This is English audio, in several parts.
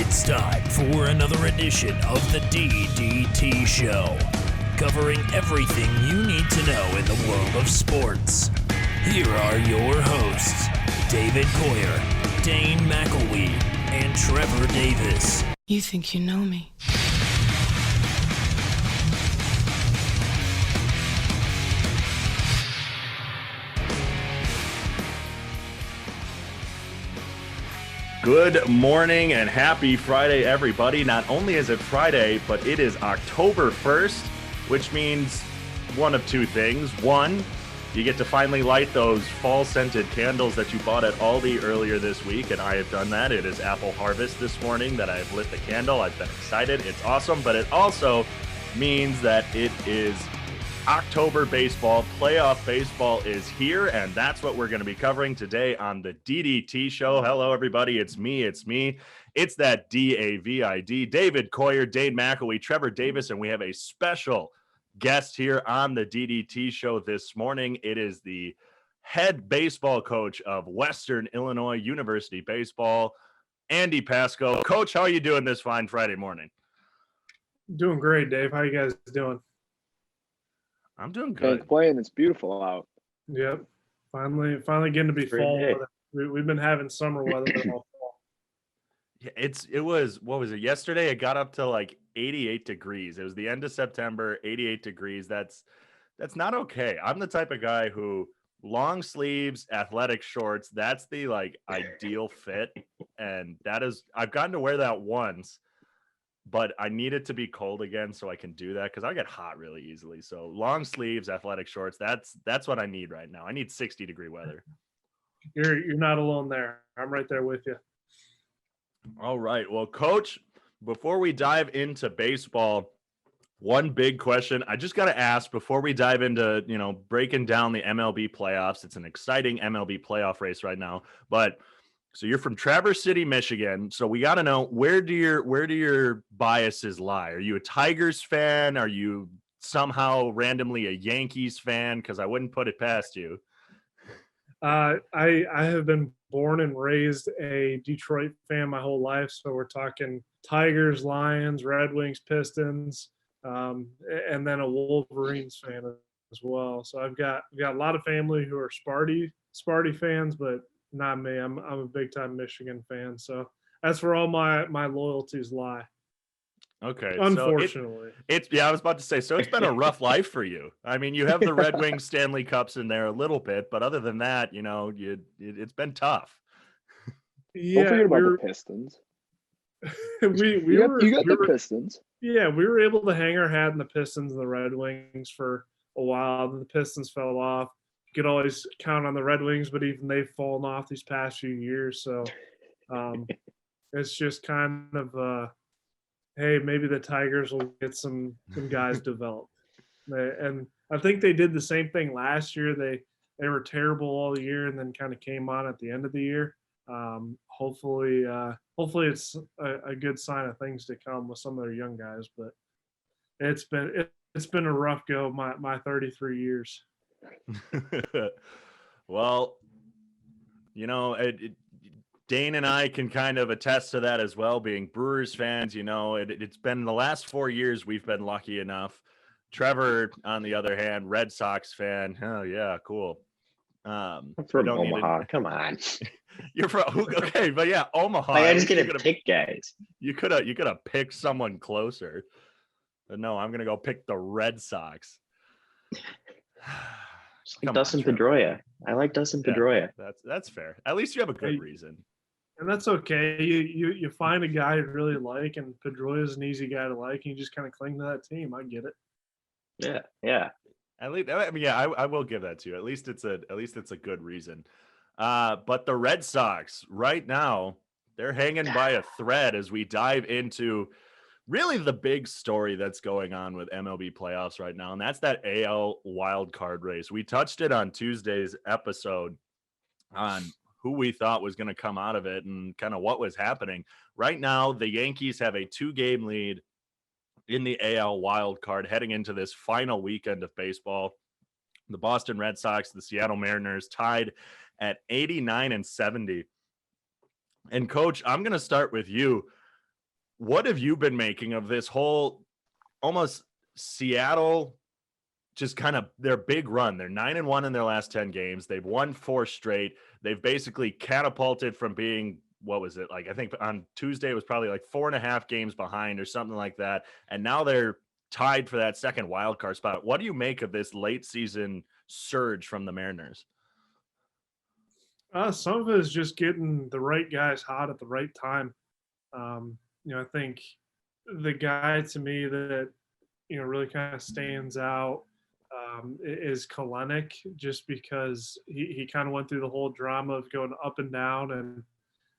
It's time for another edition of the DDT Show, covering everything you need to know in the world of sports. Here are your hosts, David Coyer, Dayne McElwee, and Trevor Davis. You think you know me? Good morning and happy Friday, everybody. Not only is it Friday, but it is October 1st, which means one of two things. One, you get to finally light those fall-scented candles that you bought at Aldi earlier this week, and I have done that. It is apple harvest this morning that I've lit the candle. I've been excited. It's awesome, but it also means that it is October baseball. Playoff baseball is here, and that's what we're going to be covering today on the DDT Show. Hello, everybody. It's me. It's that DAVID. David Coyer, Dayne McElwee, Trevor Davis, and we have a special guest here on the DDT Show this morning. It is the head baseball coach of Western Illinois University Baseball, Andy Pascoe. Coach, how are you doing this fine Friday morning? Doing great, Dave. How you guys doing? I'm doing good. Can't complain. It's beautiful out. Yep. Finally getting to be fall weather. We've been having summer weather all fall. Yeah, it was, what was it, yesterday? It got up to like 88 degrees. It was the end of September, 88 degrees. That's not okay. I'm the type of guy who long sleeves, athletic shorts, that's the like ideal fit. And that is, I've gotten to wear that once, but I need it to be cold again so I can do that because I get hot really easily. So long sleeves, athletic shorts, that's what I need right now. I need 60-degree weather. You're not alone there. I'm right there with you. All right. Well, Coach, before we dive into baseball, one big question I just got to ask before we dive into, breaking down the MLB playoffs. It's an exciting MLB playoff race right now, but so you're from Traverse City, Michigan. So we got to know, where do your biases lie? Are you a Tigers fan? Are you somehow randomly a Yankees fan? Because I wouldn't put it past you. I have been born and raised a Detroit fan my whole life. So we're talking Tigers, Lions, Red Wings, Pistons, and then a Wolverines fan as well. So I've got a lot of family who are Sparty fans, but not me. I'm a big time Michigan fan. So that's where all my loyalties lie. Okay. Unfortunately. So I was about to say, so it's been a rough life for you. I mean, you have the Red Wings Stanley Cups in there a little bit, but other than that, it's been tough. Yeah. Don't forget about the Pistons. You got the Pistons. Yeah, we were able to hang our hat in the Pistons and the Red Wings for a while. Then the Pistons fell off. You could always count on the Red Wings, but even they've fallen off these past few years. So it's just kind of, hey, maybe the Tigers will get some guys developed. And I think they did the same thing last year. They were terrible all year and then kind of came on at the end of the year. Hopefully it's a good sign of things to come with some of their young guys. But it's been a rough go my 33 years. Well, Dayne and I can kind of attest to that as well, being Brewers fans. It's been the last 4 years we've been lucky enough. Trevor, on the other hand, Red Sox fan. Oh yeah, cool. I'm from Omaha. Come on. You're from okay, but yeah, Omaha. I just get to pick guys. You could have picked someone closer. But no, I'm gonna go pick the Red Sox. Dustin Pedroia. I like Dustin Pedroia. That's fair. At least you have a good reason. And that's okay. You find a guy you really like, and Pedroia is an easy guy to like, and you just kind of cling to that team. I get it. Yeah. At least, I mean, I will give that to you. At least it's a good reason. But the Red Sox right now, they're hanging by a thread as we dive into really the big story that's going on with MLB playoffs right now, and that's that AL wild card race. We touched it on Tuesday's episode on who we thought was going to come out of it and kind of what was happening. Right now, the Yankees have a 2-game lead in the AL wild card heading into this final weekend of baseball. The Boston Red Sox, the Seattle Mariners tied at 89 and 70. And Coach, I'm going to start with you. what have you been making of this whole almost Seattle, just kind of their big run? They're 9-1 in their last 10 games. They've won 4 straight. They've basically catapulted from being, what was it? Like, I think on Tuesday it was probably like 4.5 games behind or something like that. And now they're tied for that second wild card spot. What do you make of this late season surge from the Mariners? Some of it is just getting the right guys hot at the right time. I think the guy to me that, really kind of stands out is Kalenic, just because he kind of went through the whole drama of going up and down, and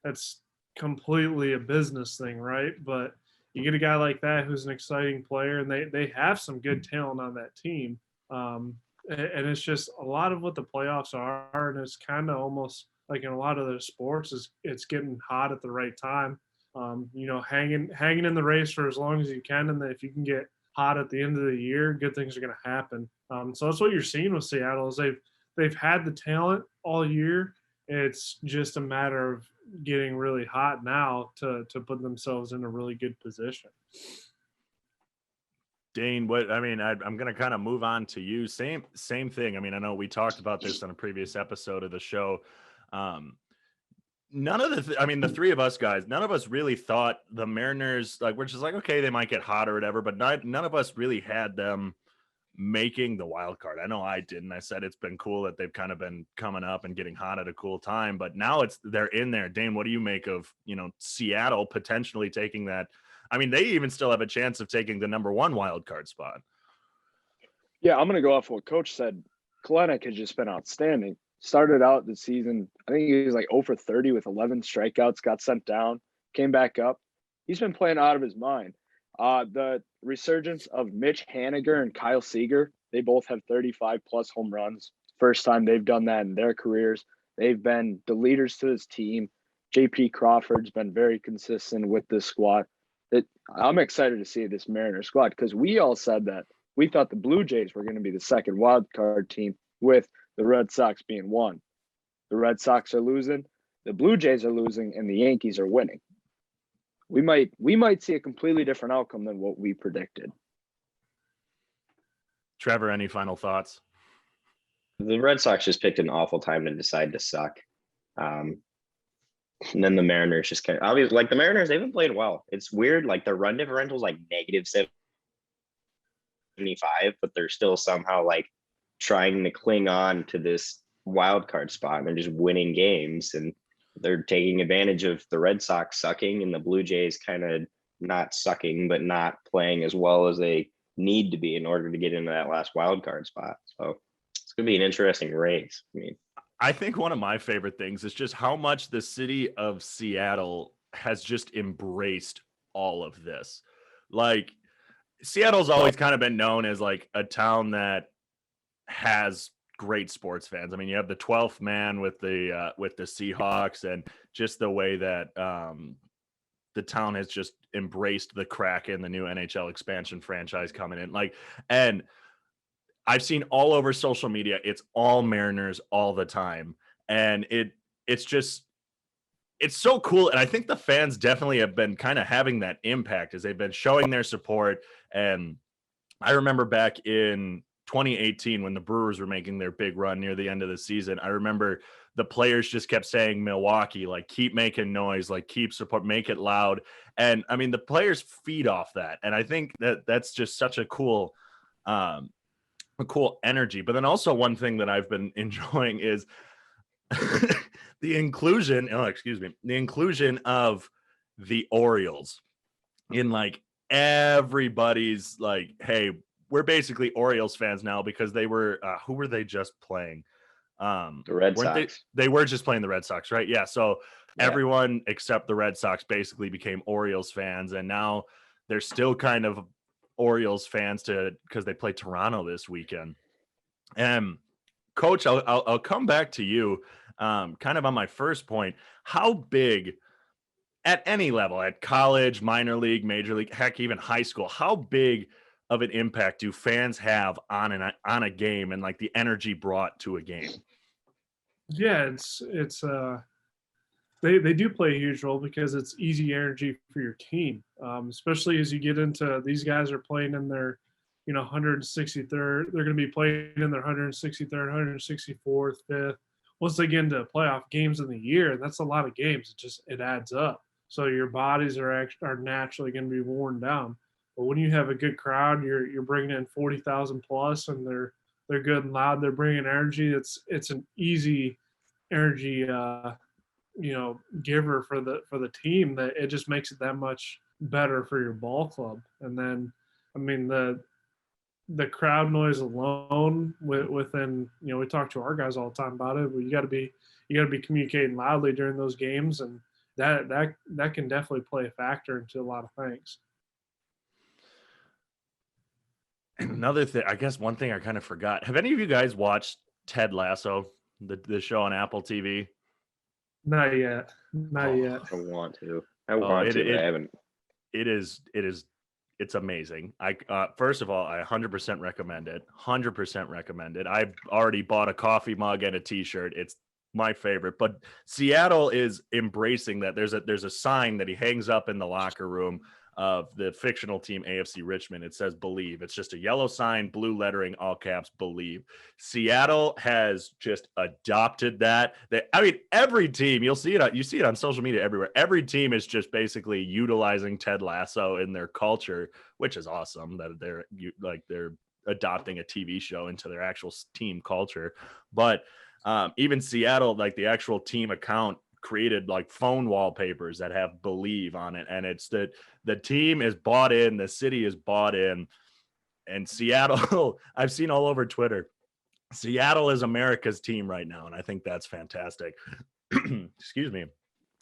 that's completely a business thing, right? But you get a guy like that who's an exciting player, and they have some good talent on that team. And it's just a lot of what the playoffs are, and it's kind of almost like in a lot of the sports, it's getting hot at the right time. Hanging in the race for as long as you can, and then if you can get hot at the end of the year, good things are going to happen. So that's what you're seeing with Seattle is they've had the talent all year. It's just a matter of getting really hot now to put themselves in a really good position. Dayne, I'm going to kind of move on to you. Same thing. I mean, I know we talked about this on a previous episode of the show. None of the three of us guys, none of us really thought the Mariners, like, we're just like, okay, they might get hot or whatever, but none of us really had them making the wild card. I know I didn't. I said it's been cool that they've kind of been coming up and getting hot at a cool time, but now they're in there. Dayne, what do you make of, Seattle potentially taking that? I mean, they even still have a chance of taking the number 1 wild card spot. Yeah, I'm going to go off what Coach said. Kalenic has just been outstanding. Started out the season, I think he was like 0 for 30 with 11 strikeouts, got sent down, came back up. He's been playing out of his mind. The resurgence of Mitch Haniger and Kyle Seager, they both have 35-plus home runs. First time they've done that in their careers. They've been the leaders to this team. J.P. Crawford's been very consistent with this squad. I'm excited to see this Mariners squad because we all said that we thought the Blue Jays were going to be the second wild card team with the Red Sox being 1. The Red Sox are losing, the Blue Jays are losing, and the Yankees are winning. We might see a completely different outcome than what we predicted. Trevor, any final thoughts? The Red Sox just picked an awful time to decide to suck. And then the Mariners just kind of, obviously, like the Mariners, they've been playing well. It's weird, like their run differential is like -75, but they're still somehow like trying to cling on to this wild card spot, and they're just winning games, and they're taking advantage of the Red Sox sucking and the Blue Jays kind of not sucking, but not playing as well as they need to be in order to get into that last wild card spot. So it's going to be an interesting race. I think one of my favorite things is just how much the city of Seattle has just embraced all of this. Like, Seattle's always kind of been known as like a town that has great sports fans. I mean, you have the 12th man with the Seahawks, and just the way that the town has just embraced the Kraken, the new NHL expansion franchise coming in. Like, and I've seen all over social media, it's all Mariners all the time. And it's so cool. And I think the fans definitely have been kind of having that impact as they've been showing their support. And I remember back in 2018 when the Brewers were making their big run near the end of the season, I remember the players just kept saying Milwaukee, like, keep making noise, like, keep support, make it loud. And I mean, the players feed off that. And I think that's just such a cool energy. But then also one thing that I've been enjoying is the inclusion of the Orioles in like everybody's like, hey, we're basically Orioles fans now because they were who were they just playing? The Red Sox. They were just playing the Red Sox, right? Yeah. So everyone except the Red Sox basically became Orioles fans, and now they're still kind of Orioles fans because they play Toronto this weekend. And Coach, I'll come back to you kind of on my first point. How big at any level, at college, minor league, major league, heck, even high school, how big of an impact do fans have on a game and like the energy brought to a game? Yeah, they do play a huge role because it's easy energy for your team, especially as you get into these guys are playing in their 163rd. They're going to be playing in their 163rd, 164th, 5th. Once they get into playoff games in the year, that's a lot of games. It adds up. So your bodies are naturally going to be worn down. But when you have a good crowd, you're bringing in 40,000 plus, and they're good and loud. They're bringing energy. It's an easy energy giver for the team, that it just makes it that much better for your ball club. And then the crowd noise alone within, we talk to our guys all the time about it, but you got to be communicating loudly during those games, and that can definitely play a factor into a lot of things. And another thing, I guess one thing I kind of forgot. Have any of you guys watched Ted Lasso, the show on Apple TV? Not yet. I want to. I haven't. It's amazing. First of all, I 100% recommend it. 100% recommend it. I've already bought a coffee mug and a t-shirt. It's my favorite. But Seattle is embracing that. There's a sign that he hangs up in the locker room of the fictional team AFC Richmond. It says "Believe." It's just a yellow sign, blue lettering, all caps, "Believe." Seattle has just adopted that. Every team, you see it on social media everywhere. Every team is just basically utilizing Ted Lasso in their culture, which is awesome that they're adopting a TV show into their actual team culture. But even Seattle, like the actual team account, created like phone wallpapers that have "Believe" on it, and it's that the team is bought in, the city is bought in, and Seattle I've seen all over Twitter, Seattle is America's team right now, and I think that's fantastic. Excuse me.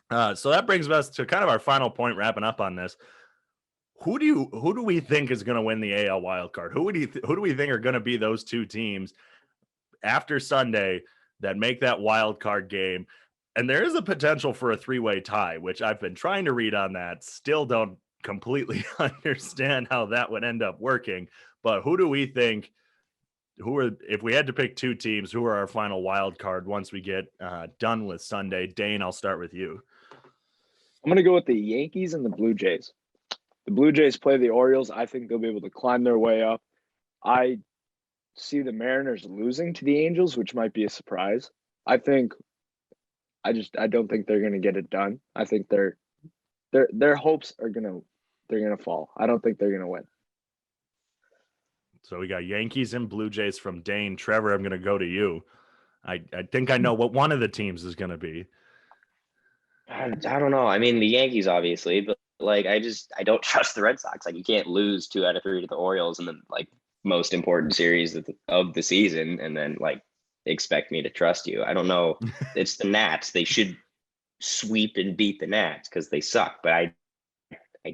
So that brings us to kind of our final point, wrapping up on this. Who do we think is going to win the AL wild card? Who do we think are going to be those two teams after Sunday that make that wild card game? And there is a potential for a three-way tie, which I've been trying to read on that. Still don't completely understand how that would end up working. But who do we think, if we had to pick two teams, who are our final wild card once we get done with Sunday? Dayne, I'll start with you. I'm going to go with the Yankees and the Blue Jays. The Blue Jays play the Orioles. I think they'll be able to climb their way up. I see the Mariners losing to the Angels, which might be a surprise. I don't think they're going to get it done. I think their hopes are going to fall. I don't think they're going to win. So we got Yankees and Blue Jays from Dayne. Trevor, I'm going to go to you. I think I know what one of the teams is going to be. I don't know. I mean, the Yankees obviously, but I don't trust the Red Sox. Like, you can't lose 2 out of 3 to the Orioles in the most important series of the season, and then expect me to trust you. I don't know. It's the Nats. They should sweep and beat the Nats because they suck, but I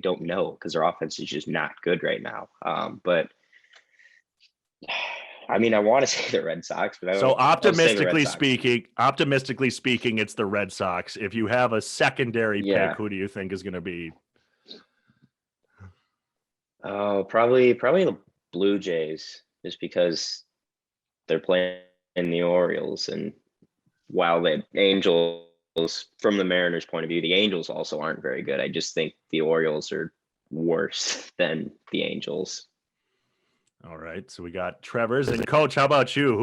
don't know, because their offense is just not good right now. But I mean, I want to say the Red Sox, but optimistically speaking, it's the Red Sox. If you have a secondary pick, who do you think is going to be? Oh, probably the Blue Jays, just because they're playing in the Orioles, and while the Angels, from the Mariners' point of view, the Angels also aren't very good. I just think the Orioles are worse than the Angels. All right, so we got Trevor's. And Coach, how about you?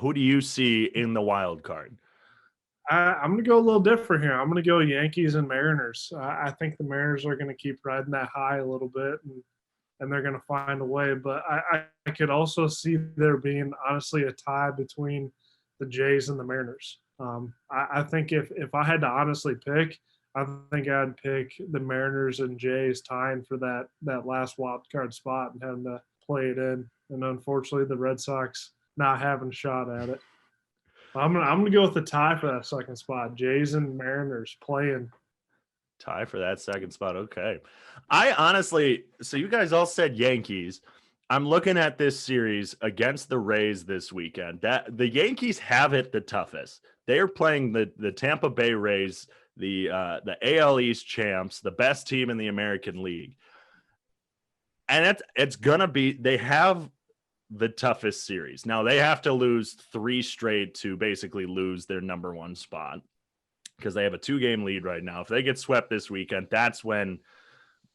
Who do you see in the wild card? I'm going to go a little different here. I'm going to go Yankees and Mariners. I think the Mariners are going to keep riding that high a little bit, and they're going to find a way. But I could also see there being, honestly, a tie between the Jays and the Mariners. I think if I had to honestly pick, I think I'd pick the Mariners and Jays tying for that last wild card spot and having to play it in. And unfortunately, the Red Sox not having a shot at it. I'm gonna go with the tie for that second spot. Jays and Mariners playing. Tie for that second spot. Okay. I honestly, so you guys all said Yankees. I'm looking at this series against the Rays this weekend. That the Yankees have it the toughest. They are playing the Tampa Bay Rays, the AL East champs, the best team in the American League. And it's gonna be, they have the toughest series. Now they have to lose 3 straight to basically lose their number 1 spot. because they have a 2-game lead right now. If they get swept this weekend, that's when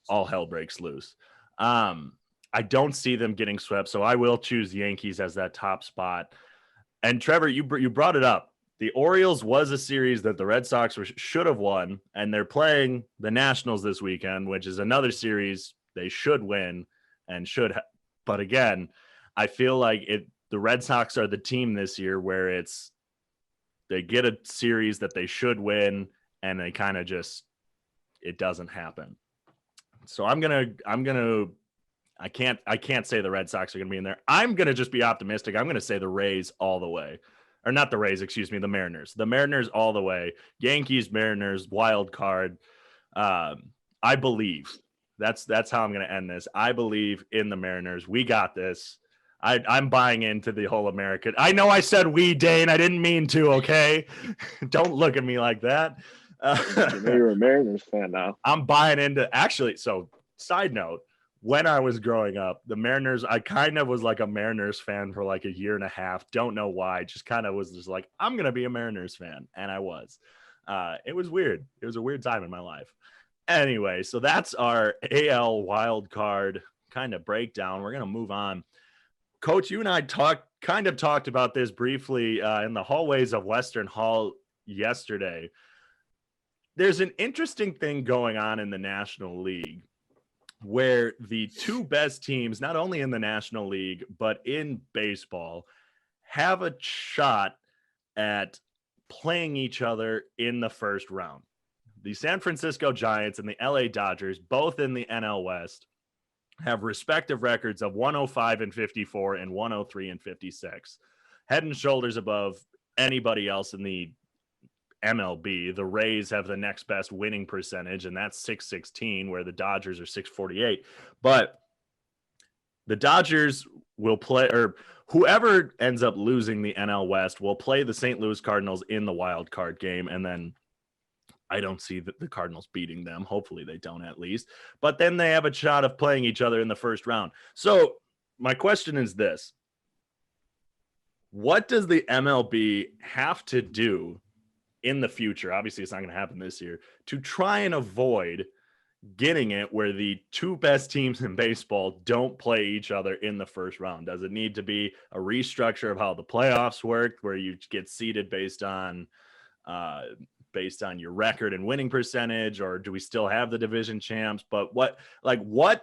all hell breaks loose. I don't see them getting swept, so I will choose Yankees as that top spot. And Trevor, you brought it up. The Orioles was a series that the Red Sox should have won, and they're playing the Nationals this weekend, which is another series they should win and should have. But again, I feel like the Red Sox are the team this year where they get a series that they should win, and they kind of just, it doesn't happen. So I can't say the Red Sox are going to be in there. I'm going to just be optimistic. I'm going to say the Rays all the way. Or not the Rays, excuse me, the Mariners. The Mariners all the way. Yankees, Mariners, wild card. I believe. That's how I'm going to end this. I believe in the Mariners. We got this. I'm buying into the whole American. I know I said we, Dayne. I didn't mean to, okay? Don't look at me like that. You're a Mariners fan now. I'm buying into – actually, so side note, when I was growing up, the Mariners, I kind of was like a Mariners fan for like a year and a half. Don't know why. Just kind of was just like, I'm going to be a Mariners fan. And I was. It was weird. It was a weird time in my life. Anyway, so that's our AL wild card kind of breakdown. We're going to move on. Coach, you and I talked about this briefly in the hallways of Western Hall yesterday. There's an interesting thing going on in the National League where the two best teams, not only in the National League, but in baseball, have a shot at playing each other in the first round. The San Francisco Giants and the LA Dodgers, both in the NL West, have respective records of 105-54 and 103-56, head and shoulders above anybody else in the MLB. The Rays have the next best winning percentage, and that's 616, where the Dodgers are 648. But the Dodgers will play, or whoever ends up losing the NL West will play the St. Louis Cardinals in the wild card game, and then I don't see the Cardinals beating them. Hopefully they don't, at least. But then they have a shot of playing each other in the first round. So my question is this: what does the MLB have to do in the future, obviously it's not going to happen this year, to try and avoid getting it where the two best teams in baseball don't play each other in the first round? Does it need to be a restructure of how the playoffs work, where you get seeded based on your record and winning percentage, or do we still have the division champs? But what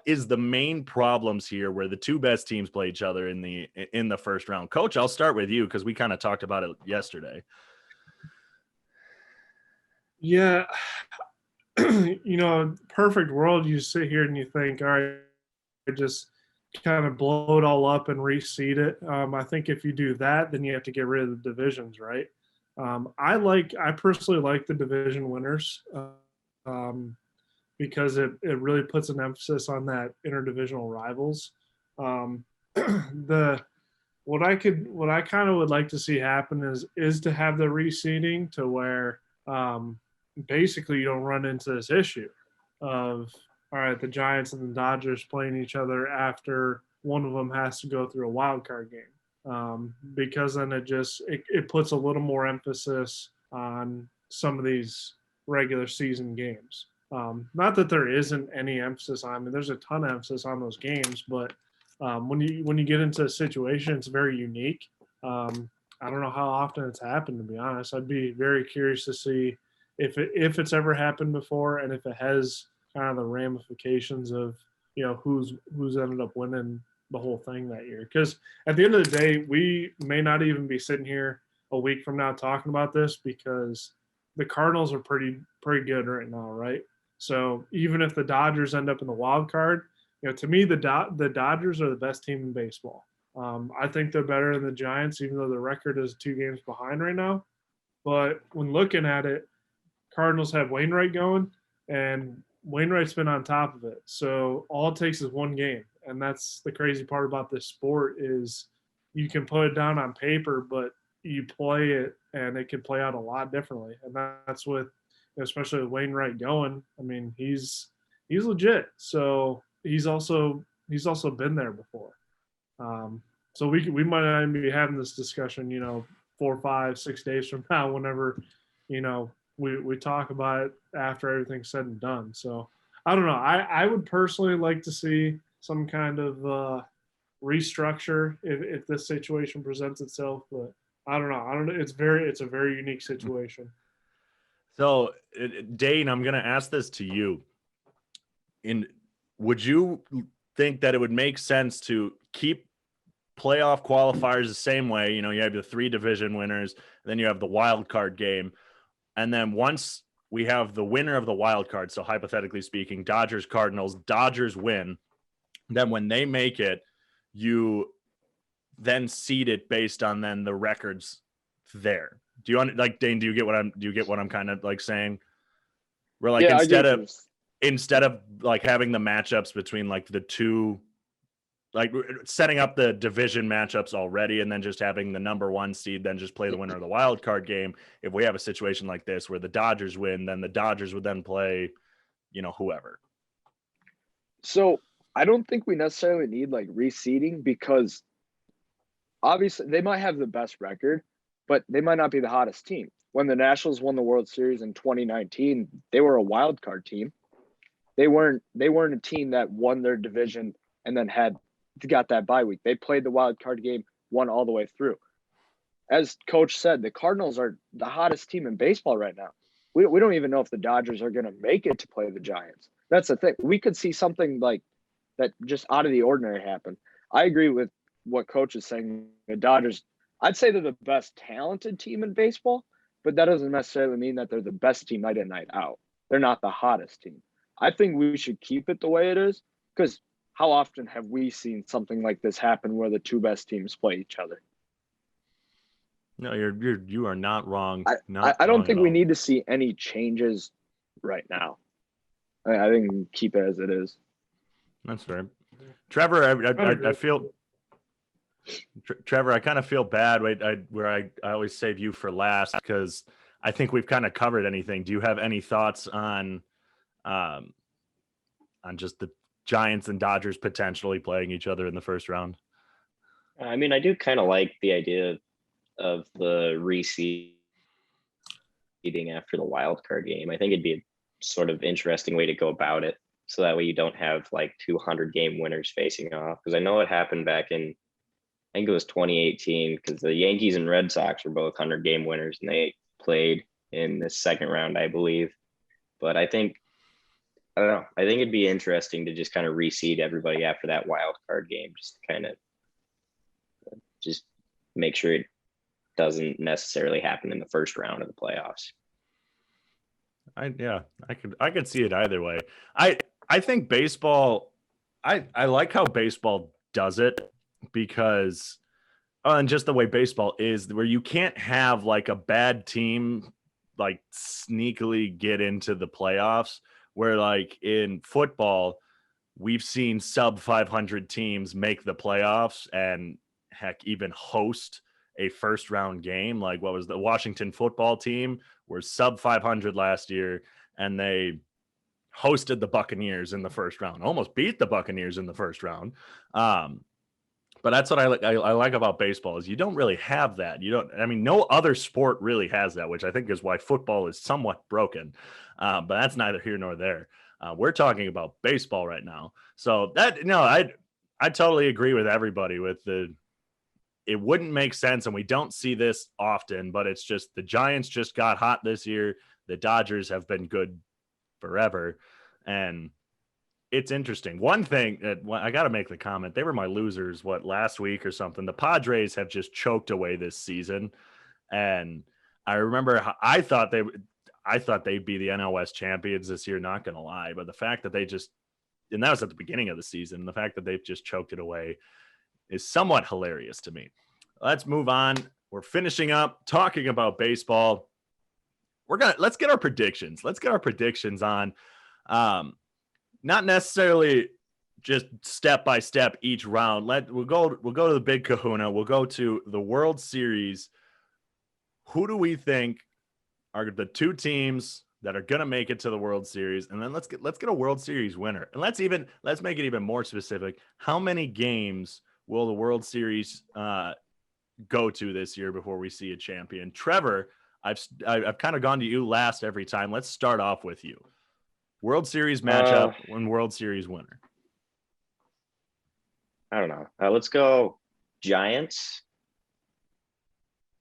is the main problems here where the two best teams play each other in the first round? Coach, I'll start with you because we kind of talked about it yesterday. Yeah, perfect world, you sit here and you think, all right, just kind of blow it all up and reseed it. I think if you do that, then you have to get rid of the divisions, right? I personally like the division winners because it really puts an emphasis on that interdivisional rivals. What I kind of would like to see happen is to have the reseeding to where basically you don't run into this issue of, all right, the Giants and the Dodgers playing each other after one of them has to go through a wild card game, because then it puts a little more emphasis on some of these regular season games. Not that there isn't any emphasis on, I mean, there's a ton of emphasis on those games, but when you get into a situation, it's very unique. I don't know how often it's happened, to be honest. I'd be very curious to see if it's ever happened before, and if it has kind of the ramifications of, who's ended up winning the whole thing that year. Because at the end of the day, we may not even be sitting here a week from now talking about this, because the Cardinals are pretty good right now, right? So even if the Dodgers end up in the wild card, to me, the Dodgers are the best team in baseball. I think they're better than the Giants, even though the record is 2 games behind right now. But when looking at it, Cardinals have Wainwright going, and Wainwright's been on top of it. So all it takes is one game. And that's the crazy part about this sport, is you can put it down on paper, but you play it and it can play out a lot differently. And that's with, especially with Wainwright going. I mean, he's legit. So he's also been there before. So we might not even be having this discussion, 4, 5, 6 days from now, whenever, we talk about it after everything's said and done. So I don't know. I would personally like to see some kind of restructure if this situation presents itself, but I don't know. It's a very unique situation. So, Dayne, I'm going to ask this to you. Would you think that it would make sense to keep playoff qualifiers the same way? You know, you have the 3 division winners, then you have the wild card game. And then once we have the winner of the wild card, so hypothetically speaking, Dodgers, Cardinals, Dodgers win. Then when they make it, you then seed it based on then the records there. Do you want, like, Dayne, do you get what I'm kind of like saying? We're like, Yeah, instead of like having the matchups between like the two, like setting up the division matchups already and then just having the number 1 seed then just play the winner of the wild card game. If we have a situation like this where the Dodgers win, then the Dodgers would then play, you know, whoever. So I don't think we necessarily need like reseeding, because obviously they might have the best record, but they might not be the hottest team. When the Nationals won the World Series in 2019, they were a wild card team. They weren't a team that won their division and then got that bye week. They played the wild card game, won all the way through. As Coach said, the Cardinals are the hottest team in baseball right now. We don't even know if the Dodgers are going to make it to play the Giants. That's the thing. We could see something like that just out of the ordinary happen. I agree with what Coach is saying. The Dodgers, I'd say they're the best talented team in baseball, but that doesn't necessarily mean that they're the best team night in, night out. They're not the hottest team. I think we should keep it the way it is, because how often have we seen something like this happen where the 2 best teams play each other? No, you are not wrong. I don't think we need to see any changes right now. I think we can keep it as it is. That's fair. Trevor, I feel Trevor, I kind of feel bad where I always save you for last, because I think we've kind of covered anything. Do you have any thoughts on just the Giants and Dodgers potentially playing each other in the first round? I mean, I do kind of like the idea of the reseeding after the wild card game. I think it'd be a sort of interesting way to go about it, so that way you don't have like 200 game winners facing off. Because I know it happened back in, I think it was 2018, because the Yankees and Red Sox were both 100 game winners and they played in the second round, I believe. But I don't know. I think it'd be interesting to just kind of reseed everybody after that wild card game, just to kind of just make sure it doesn't necessarily happen in the first round of the playoffs. I could see it either way. I think baseball, I like how baseball does it, because and just the way baseball is, where you can't have like a bad team like sneakily get into the playoffs, where like in football we've seen sub 500 teams make the playoffs and heck even host a first round game. Like what was the Washington football team were sub 500 last year, and they hosted the Buccaneers in the first round, almost beat the Buccaneers in the first round. But that's what I like about baseball, is you don't really have that. No other sport really has that, which I think is why football is somewhat broken. But that's neither here nor there. We're talking about baseball right now. So I totally agree with everybody with it wouldn't make sense, and we don't see this often, but it's just the Giants just got hot this year. The Dodgers have been good forever, and it's interesting. One thing that I got to make the comment, they were my losers, last week or something. The Padres have just choked away this season, and I remember how I thought they'd be the NL West champions this year, not going to lie, but the fact that and that was at the beginning of the season, the fact that they've just choked it away is somewhat hilarious to me. Let's move on. We're finishing up talking about baseball. Let's get our predictions. Let's get our predictions on, not necessarily just step by step each round. We'll go to the big kahuna. We'll go to the World Series. Who do we think are the 2 teams that are going to make it to the World Series? And then let's get a World Series winner. And let's make it even more specific. How many games will the World Series go to this year before we see a champion? Trevor, I've kind of gone to you last every time. Let's start off with you. World Series matchup and World Series winner. I don't know. Let's go Giants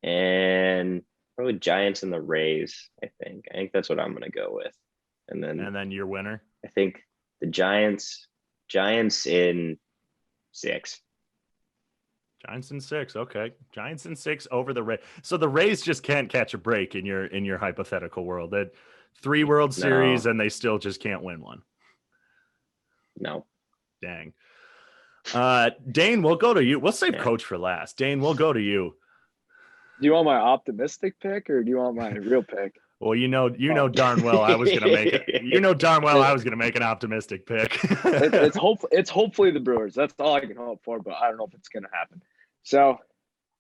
and probably Giants and the Rays. I think that's what I'm going to go with. And then your winner. I think the Giants in 6. Giants in 6. Okay. Giants in 6 over the Rays. So the Rays just can't catch a break in your hypothetical world. That 3 World Series and they still just can't win one. No. Dang. Dayne, we'll go to you. We'll save Coach for last. Dayne, we'll go to you. Do you want my optimistic pick or do you want my real pick? Well, you know darn well I was gonna make it. You know darn well I was gonna make an optimistic pick. It's hopefully the Brewers. That's all I can hope for, but I don't know if it's gonna happen. So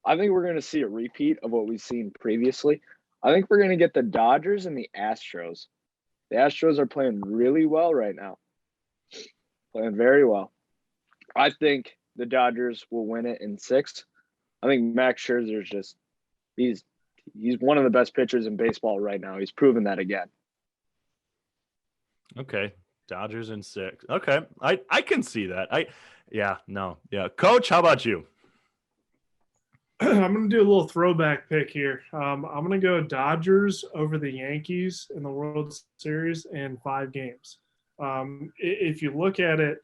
I think we're gonna see a repeat of what we've seen previously. I think we're gonna get the Dodgers and the Astros. The Astros are playing really well right now. Playing very well. I think the Dodgers will win it in 6. I think Max Scherzer's just he's one of the best pitchers in baseball right now. He's proven that again. Okay. Dodgers in 6. Okay. I can see that. Coach, how about you? I'm going to do a little throwback pick here. I'm going to go Dodgers over the Yankees in the World Series in 5 games. If you look at it,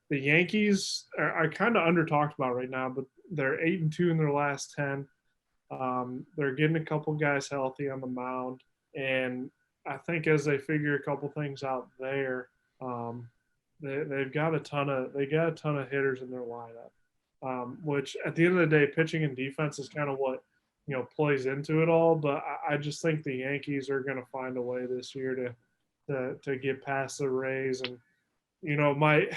the Yankees are kind of under talked about right now, but they're 8-2 in their last 10. They're getting a couple guys healthy on the mound, and I think as they figure a couple things out there, they've got a ton of hitters in their lineup, which at the end of the day, pitching and defense is kind of what plays into it all. But I just think the Yankees are going to find a way this year to get past the Rays. And my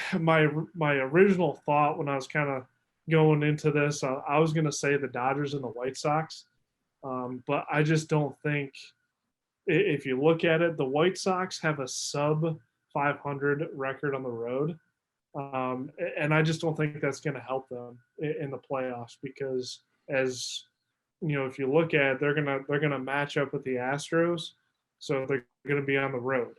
original thought when I was kind of going into this, I was going to say the Dodgers and the White Sox, but I just don't think, if you look at it, the White Sox have a sub 500 record on the road, and I just don't think that's going to help them in the playoffs because, as if you look at it, they're gonna match up with the Astros, so they're going to be on the road,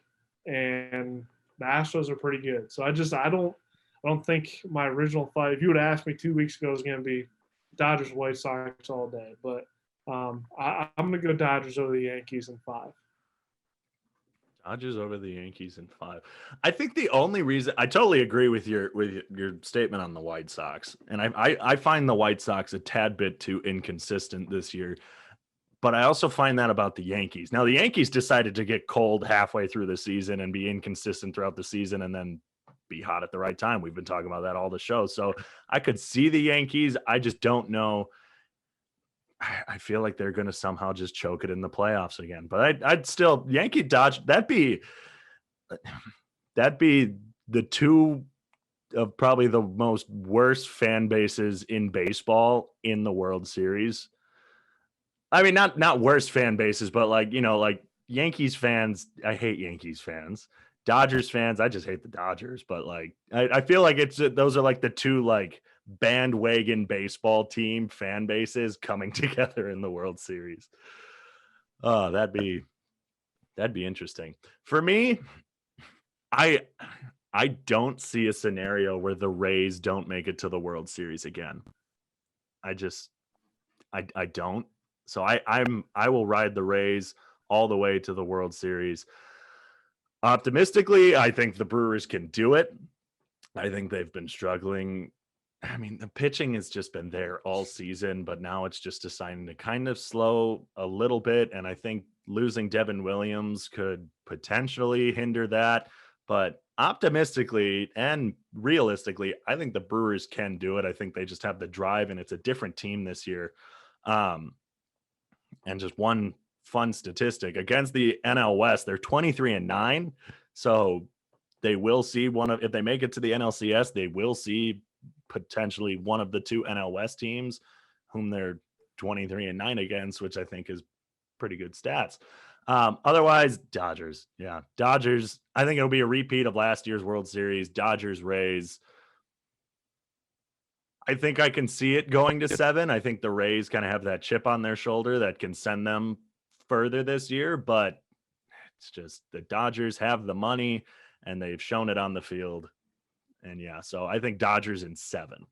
and the Astros are pretty good. So I don't think my original thought, if you would have asked me 2 weeks ago, it was going to be Dodgers, White Sox all day. But I'm going to go Dodgers over the Yankees in 5. Dodgers over the Yankees in 5. I think the only reason I totally agree with your statement on the White Sox, and I find the White Sox a tad bit too inconsistent this year. But I also find that about the Yankees. Now the Yankees decided to get cold halfway through the season and be inconsistent throughout the season, and then be hot at the right time. We've been talking about that all the show. So I could see the Yankees. I just don't know. I feel like they're going to somehow just choke it in the playoffs again. But I'd still Yankee Dodge. That'd be the 2 of probably the most worst fan bases in baseball in the World Series. I mean, not worst fan bases, but like Yankees fans. I hate Yankees fans. Dodgers fans, I just hate the Dodgers, but like I feel like those are like the 2 like bandwagon baseball team fan bases coming together in the World Series. Oh, that'd be interesting. For me, I don't see a scenario where the Rays don't make it to the World Series again. I don't. So I will ride the Rays all the way to the World Series. Optimistically, I think the Brewers can do it. I think they've been struggling. I mean, the pitching has just been there all season, but now it's just deciding to kind of slow a little bit. And I think losing Devin Williams could potentially hinder that. But optimistically and realistically, I think the Brewers can do it. I think they just have the drive, and it's a different team this year. And just one fun statistic against the NL West, they're 23-9. So they will see if they make it to the NLCS, they will see potentially one of the 2 NL West teams whom they're 23-9 against, which I think is pretty good stats. Otherwise, Dodgers. Yeah, Dodgers. I think it'll be a repeat of last year's World Series. Dodgers, Rays. I think I can see it going to 7. I think the Rays kind of have that chip on their shoulder that can send them further this year, but it's just the Dodgers have the money and they've shown it on the field. And yeah, so I think Dodgers in 7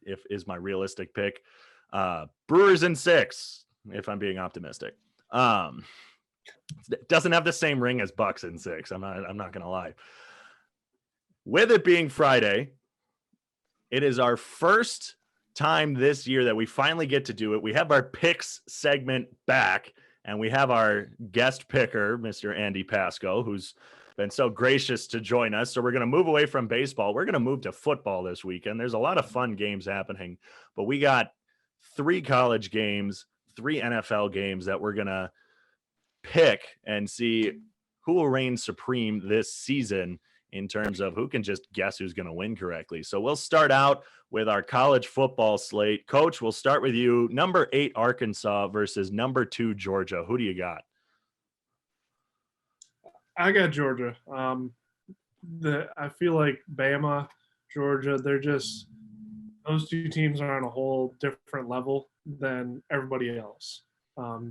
if is my realistic pick. Brewers in 6 if I'm being optimistic. It doesn't have the same ring as Bucks in 6. I'm not gonna lie. With it being Friday, it is our first time this year that we finally get to do it. We have our picks segment back, and we have our guest picker, Mr. Andy Pascoe, who's been so gracious to join us. So we're going to move away from baseball. We're going to move to football this weekend. There's a lot of fun games happening, but we got 3 college games, 3 NFL games that we're going to pick and see who will reign supreme this season in terms of who can just guess who's going to win correctly. So we'll start out with our college football slate. Coach, we'll start with you. Number 8, Arkansas versus number 2, Georgia. Who do you got? I got Georgia. I feel like Bama, Georgia, they're just those 2 teams are on a whole different level than everybody else.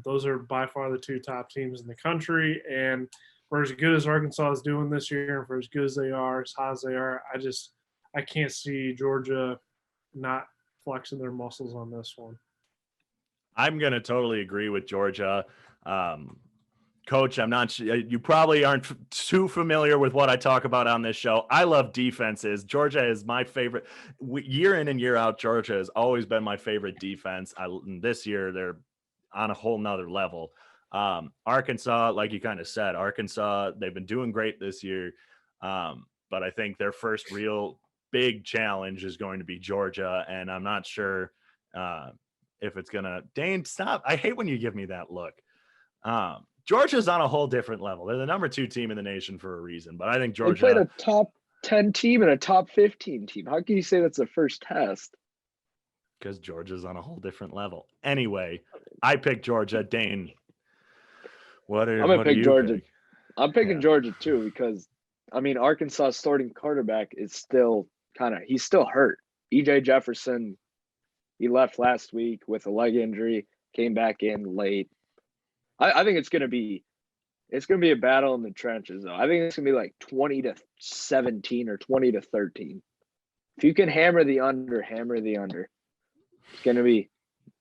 Those are by far the 2 top teams in the country, and for as good as Arkansas is doing this year, and for as good as they are, as hot as they are, I can't see Georgia not flexing their muscles on this one. I'm going to totally agree with Georgia. Coach, I'm not sure. You probably aren't too familiar with what I talk about on this show. I love defenses. Georgia is my favorite. Year in and year out, Georgia has always been my favorite defense. This year, they're on a whole nother level. Arkansas, like you kind of said, Arkansas, they've been doing great this year. But I think their first real big challenge is going to be Georgia. And I'm not sure if it's going to, Dayne, stop. I hate when you give me that look. Georgia's on a whole different level. They're the number 2 team in the nation for a reason, but I think Georgia. They played a top 10 team and a top 15 team. How can you say that's the first test? Because Georgia's on a whole different level. Anyway, I picked Georgia. Dayne, I'm gonna pick Georgia. I'm picking Georgia too because Arkansas' starting quarterback is still he's still hurt. EJ Jefferson, he left last week with a leg injury, came back in late. I think it's gonna be a battle in the trenches though. I think it's gonna be like 20-17 or 20-13. If you can hammer the under. It's gonna be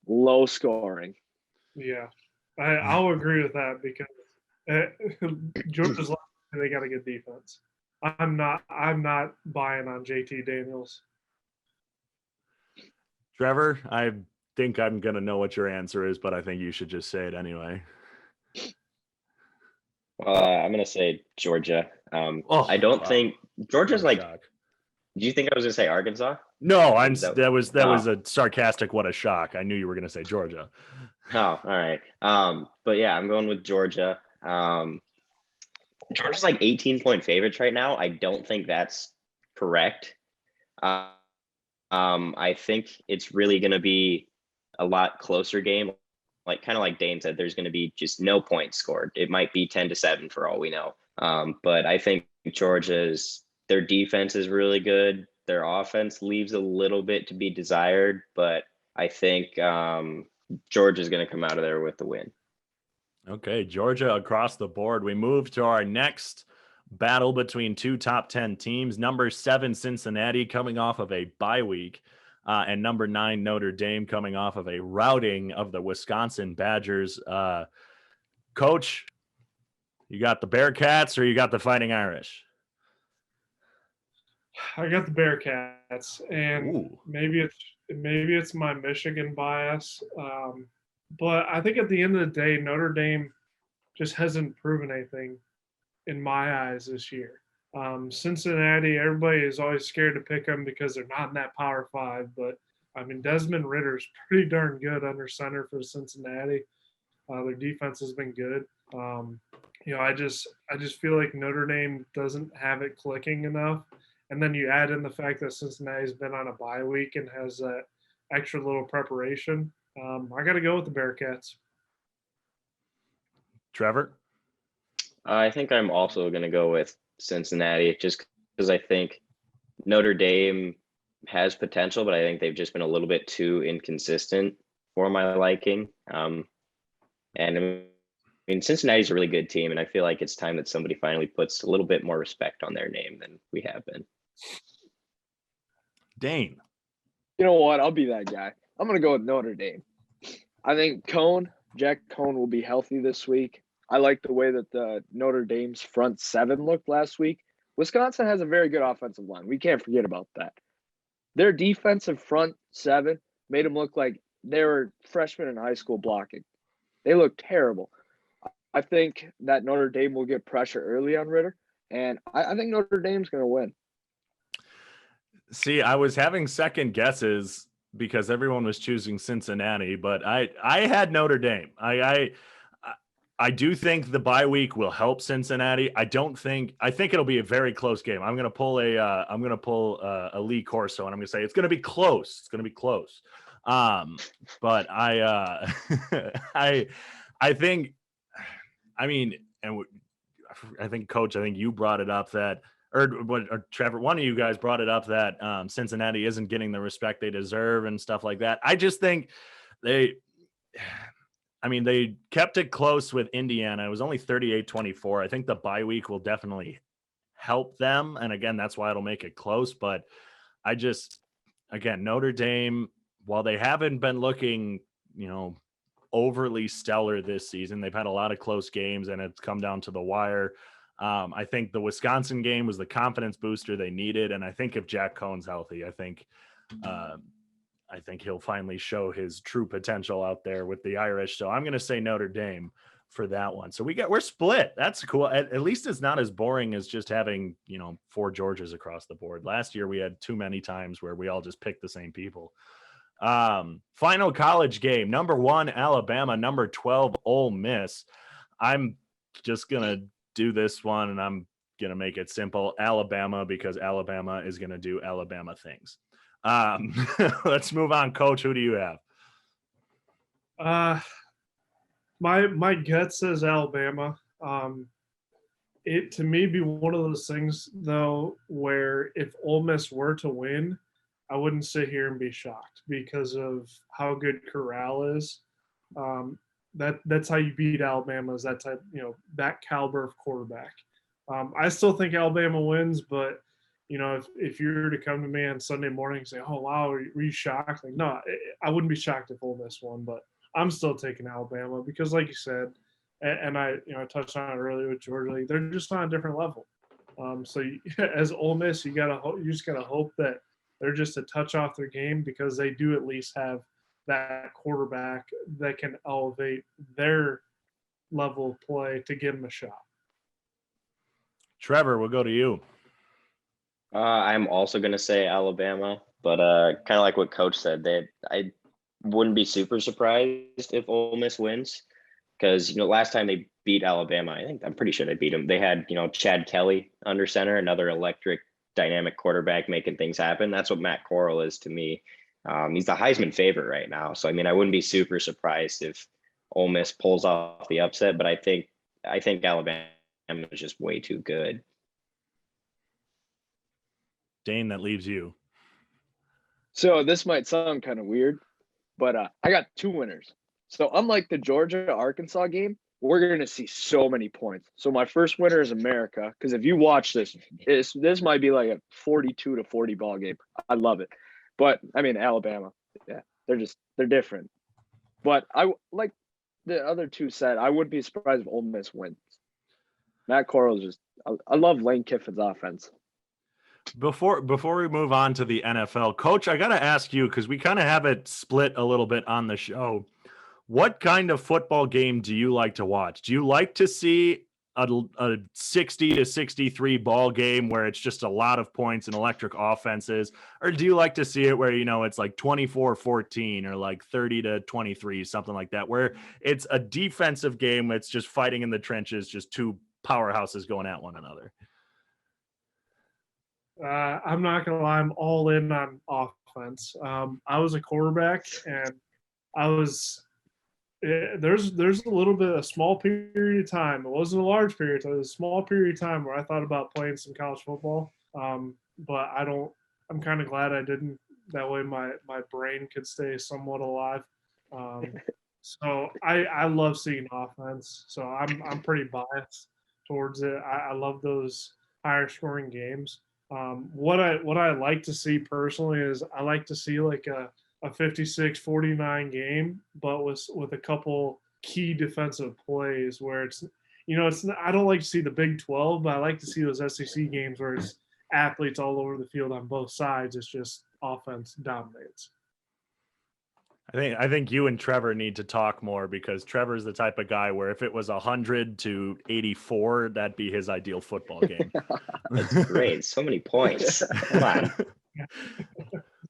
low scoring. Yeah. I'll agree with that because Georgia's lucky they got a good defense. I'm not buying on JT Daniels. Trevor, I think I'm going to know what your answer is, but I think you should just say it anyway. I'm going to say Georgia. I don't think Georgia's like. Shock. Do you think I was going to say Arkansas? No, that was a sarcastic. What a shock! I knew you were going to say Georgia. Oh, all right. But yeah, I'm going with Georgia. Georgia's like 18-point favorites right now. I don't think that's correct. I think it's really going to be a lot closer game. Kind of like Dayne said, there's going to be just no points scored. It might be 10-7 for all we know. But I think their defense is really good. Their offense leaves a little bit to be desired, but I think Georgia's going to come out of there with the win. Okay, Georgia across the board. We move to our next battle between 2 top 10 teams. Number 7, Cincinnati, coming off of a bye week, and number 9, Notre Dame, coming off of a routing of the Wisconsin Badgers. Coach, you got the Bearcats or you got the Fighting Irish? I got the Bearcats, and maybe it's my Michigan bias, but I think at the end of the day, Notre Dame just hasn't proven anything in my eyes this year. Cincinnati, everybody is always scared to pick them because they're not in that Power 5, but Desmond Ritter's pretty darn good under center for Cincinnati. Their defense has been good. I just feel like Notre Dame doesn't have it clicking enough. And then you add in the fact that Cincinnati's been on a bye week and has that extra little preparation. I got to go with the Bearcats. Trevor? I think I'm also going to go with Cincinnati just because I think Notre Dame has potential, but I think they've just been a little bit too inconsistent for my liking. And I mean, Cincinnati's a really good team, and I feel like it's time that somebody finally puts a little bit more respect on their name than we have been. Dayne. You know what? I'll be that guy. I'm going to go with Notre Dame. I think Jack Cohn will be healthy this week. I like the way that the Notre Dame's front seven looked last week. Wisconsin has a very good offensive line. We can't forget about that. Their defensive front seven made them look like they were freshmen in high school blocking. They look terrible. I think that Notre Dame will get pressure early on Ritter, and I think Notre Dame's going to win. See, I was having second guesses because everyone was choosing Cincinnati, but I had Notre Dame. I do think the bye week will help Cincinnati. I think it'll be a very close game. I'm gonna pull a Lee Corso, and I'm gonna say it's gonna be close. It's gonna be close. But I think, I mean, and I think Coach, I think you brought it up that, or Trevor, one of you guys brought it up that Cincinnati isn't getting the respect they deserve and stuff like that. I just think they kept it close with Indiana. It was only 38-24. I think the bye week will definitely help them. And again, that's why it'll make it close. But Notre Dame, while they haven't been looking, overly stellar this season, they've had a lot of close games and it's come down to the wire. I think the Wisconsin game was the confidence booster they needed. And I think if Jack Cohn's healthy, I think he'll finally show his true potential out there with the Irish. So I'm going to say Notre Dame for that one. So we're split. That's cool. At least it's not as boring as just having, 4 Georgias across the board. Last year we had too many times where we all just picked the same people. Final college game, number 1, Alabama, number 12, Ole Miss. I'm just going to do this one and I'm going to make it simple. Alabama, because Alabama is going to do Alabama things. Let's move on. Coach, who do you have? My gut says Alabama. It to me be one of those things though where if Ole Miss were to win, I wouldn't sit here and be shocked because of how good Corral is. That's how you beat Alabama, is that type, that caliber of quarterback. I still think Alabama wins, but if you were to come to me on Sunday morning and say, "Oh wow, were you shocked?" Like, no, I wouldn't be shocked if Ole Miss won, but I'm still taking Alabama because, like you said, and I touched on it earlier with Georgia, like, they're just on a different level. As Ole Miss, you just gotta hope that they're just a touch off their game because they do at least have that quarterback that can elevate their level of play to give them a shot. Trevor, we'll go to you. I'm also going to say Alabama, but kind of like what Coach said, I wouldn't be super surprised if Ole Miss wins because, last time they beat Alabama, I'm pretty sure they beat them. They had, Chad Kelly under center, another electric, dynamic quarterback making things happen. That's what Matt Corral is to me. He's the Heisman favorite right now. So, I wouldn't be super surprised if Ole Miss pulls off the upset, but I think Alabama is just way too good. Dayne, that leaves you. So this might sound kind of weird, but I got 2 winners. So unlike the Georgia-Arkansas game, we're going to see so many points. So my first winner is America, because if you watch this might be like a 42-40 ball game. I love it. But, Alabama, yeah, they're different. But I, like the other 2 said, I wouldn't be surprised if Ole Miss wins. Matt Corral is I love Lane Kiffin's offense. Before we move on to the NFL, Coach, I got to ask you, because we kind of have it split a little bit on the show. What kind of football game do you like to watch? Do you like to see a 60-63 ball game where it's just a lot of points and electric offenses? Or do you like to see it where, it's like 24-14 or like 30-23, something like that, where it's a defensive game that's just fighting in the trenches, just 2 powerhouses going at one another? I'm not gonna lie, I'm all in on offense. I was a quarterback, and there's a little bit, a small period of time. It wasn't a large period of time. It was a small period of time where I thought about playing some college football. But I'm kind of glad I didn't. That way my brain could stay somewhat alive. So I love seeing offense. So I'm pretty biased towards it. I love those higher scoring games. What I like to see personally is I like to see like a 56-49 game, but with a couple key defensive plays where it's it's I don't like to see the Big 12, but I like to see those SEC games where it's athletes all over the field on both sides. It's just offense dominates. I think you and Trevor need to talk more, because Trevor's the type of guy where if it was 100 to 84, that'd be his ideal football game. That's great. So many points. Come on.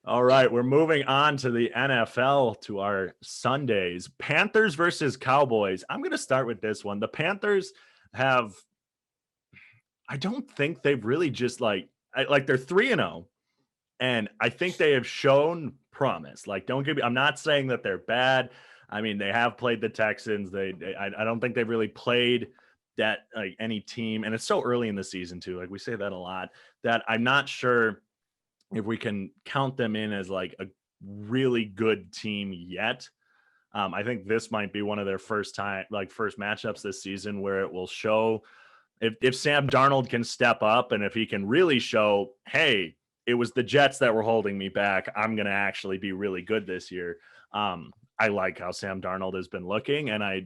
All right, we're moving on to the NFL, to our Sundays. Panthers versus Cowboys. I'm going to start with this one. The Panthers have, I don't think they've really just they're 3-0, and I think they have shown promise. Like, don't get me, I'm not saying that they're bad. I mean, they have played the Texans. I don't think they've really played that like any team, and it's so early in the season too. Like, we say that a lot, that I'm not sure if we can count them in as like a really good team yet. I think this might be one of their first matchups this season where it will show if Sam Darnold can step up, and if he can really show, hey, it was the Jets that were holding me back, I'm going to actually be really good this year. I like how Sam Darnold has been looking, and I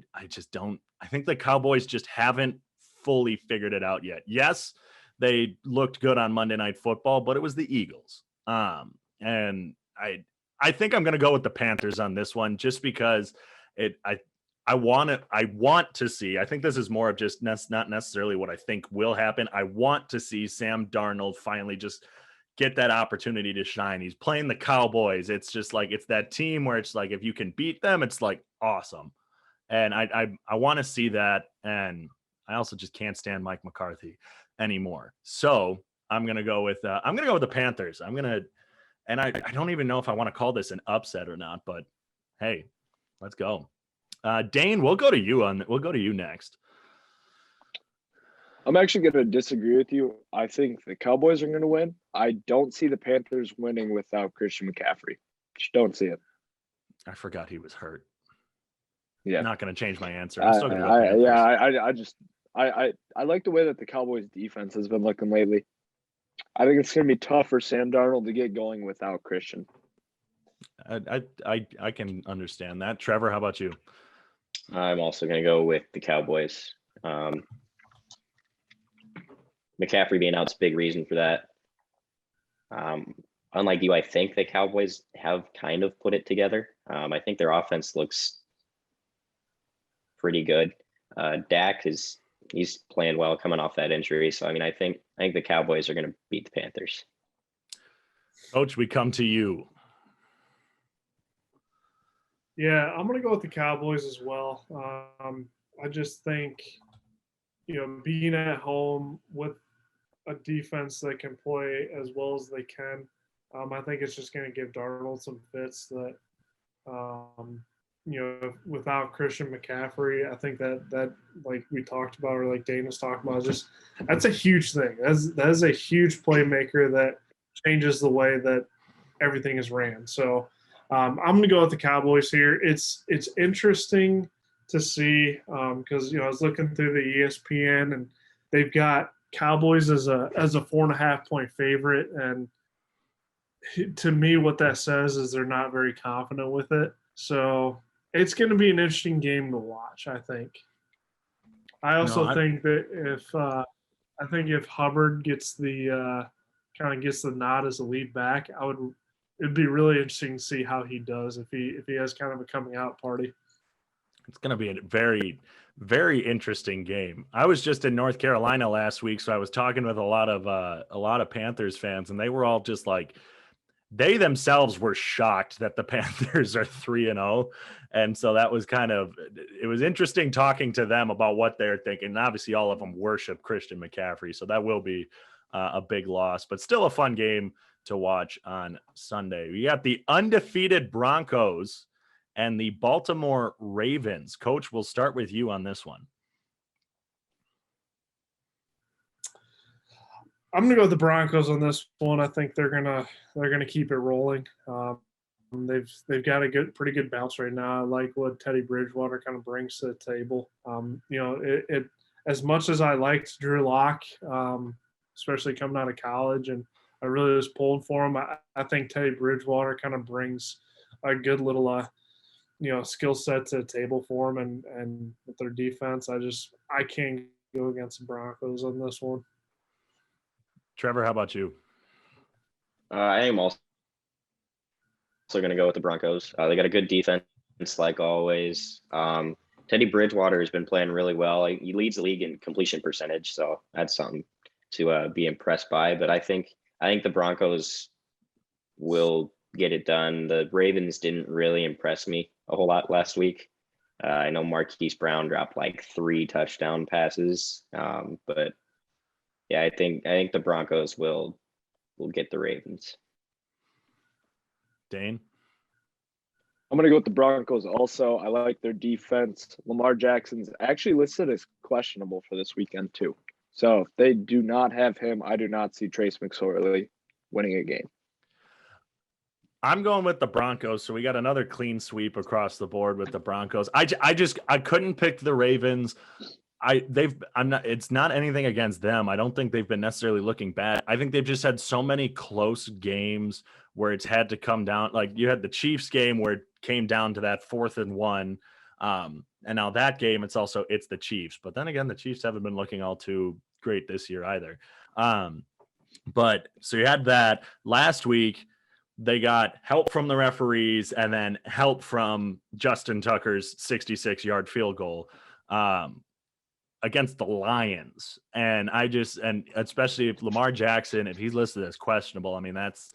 think the Cowboys just haven't fully figured it out yet. Yes, they looked good on Monday Night Football, but it was the Eagles. And I think I'm going to go with the Panthers on this one, just because I want to see, I think this is more of just not necessarily what I think will happen. I want to see Sam Darnold finally just get that opportunity to shine. He's playing the Cowboys. It's just like, it's that team where it's like, if you can beat them, it's like awesome. And I want to see that. And I also just can't stand Mike McCarthy anymore. So I'm going to go with the Panthers. And I don't even know if I want to call this an upset or not, but hey, let's go. Dayne, we'll go to you next. I'm actually going to disagree with you. I think the Cowboys are going to win. I don't see the Panthers winning without Christian McCaffrey. Just don't see it. I forgot he was hurt. Yeah, not going to change my answer. I like the way that the Cowboys defense has been looking lately. I think it's going to be tough for Sam Darnold to get going without Christian. I can understand that. Trevor, how about you? I'm also going to go with the Cowboys. McCaffrey being out's a big reason for that. Unlike you, I think the Cowboys have kind of put it together. I think their offense looks pretty good. Dak he's playing well coming off that injury. So, I mean, I think the Cowboys are going to beat the Panthers. Coach, we come to you. Yeah, I'm going to go with the Cowboys as well. I just think, being at home with a defense that can play as well as they can, I think it's just going to give Darnold some fits that, without Christian McCaffrey, I think that like we talked about, or like Dayne was talking about, that's a huge thing. That is a huge playmaker that changes the way that everything is ran. So I'm going to go with the Cowboys here. It's interesting to see because I was looking through the ESPN, and they've got Cowboys as a 4.5 point favorite, and to me, what that says is they're not very confident with it. So it's going to be an interesting game to watch, I think. I also think that if Hubbard gets the nod as a lead back, it'd be really interesting to see how he does if he has kind of a coming out party. It's going to be a very, very interesting game. I was just in North Carolina last week, so I was talking with a lot of Panthers fans, and they were all just like, they themselves were shocked that the Panthers are 3-0. And so that was it was interesting talking to them about what they're thinking. And obviously all of them worship Christian McCaffrey. So that will be a big loss, but still a fun game to watch on Sunday. We got the undefeated Broncos and the Baltimore Ravens. Coach, we'll start with you on this one. I'm gonna go with the Broncos on this one. I think they're gonna keep it rolling. They've got a pretty good bounce right now. I like what Teddy Bridgewater kind of brings to the table. It as much as I liked Drew Lock, especially coming out of college, and I really was pulling for him. I think Teddy Bridgewater kind of brings a good little skill set to the table for him, and with their defense, I can't go against the Broncos on this one. Trevor, how about you? I am also going to go with the Broncos. They got a good defense, like always. Teddy Bridgewater has been playing really well. He leads the league in completion percentage, so that's something to be impressed by. But I think the Broncos will get it done. The Ravens didn't really impress me a whole lot last week. I know Marquise Brown dropped like 3 touchdown passes, but yeah, I think the Broncos will get the Ravens. Dayne? I'm going to go with the Broncos also. I like their defense. Lamar Jackson's actually listed as questionable for this weekend too. So if they do not have him, I do not see Trace McSorley winning a game. I'm going with the Broncos, so we got another clean sweep across the board with the Broncos. I couldn't pick the Ravens. It's not anything against them. I don't think they've been necessarily looking bad. I think they've just had so many close games where it's had to come down. Like you had the Chiefs game where it came down to that 4th and 1. And now that game, it's the Chiefs. But then again, the Chiefs haven't been looking all too great this year either. But so you had that last week. They got help from the referees and then help from Justin Tucker's 66-yard field goal against the Lions. And especially if Lamar Jackson, if he's listed as questionable, I mean, that's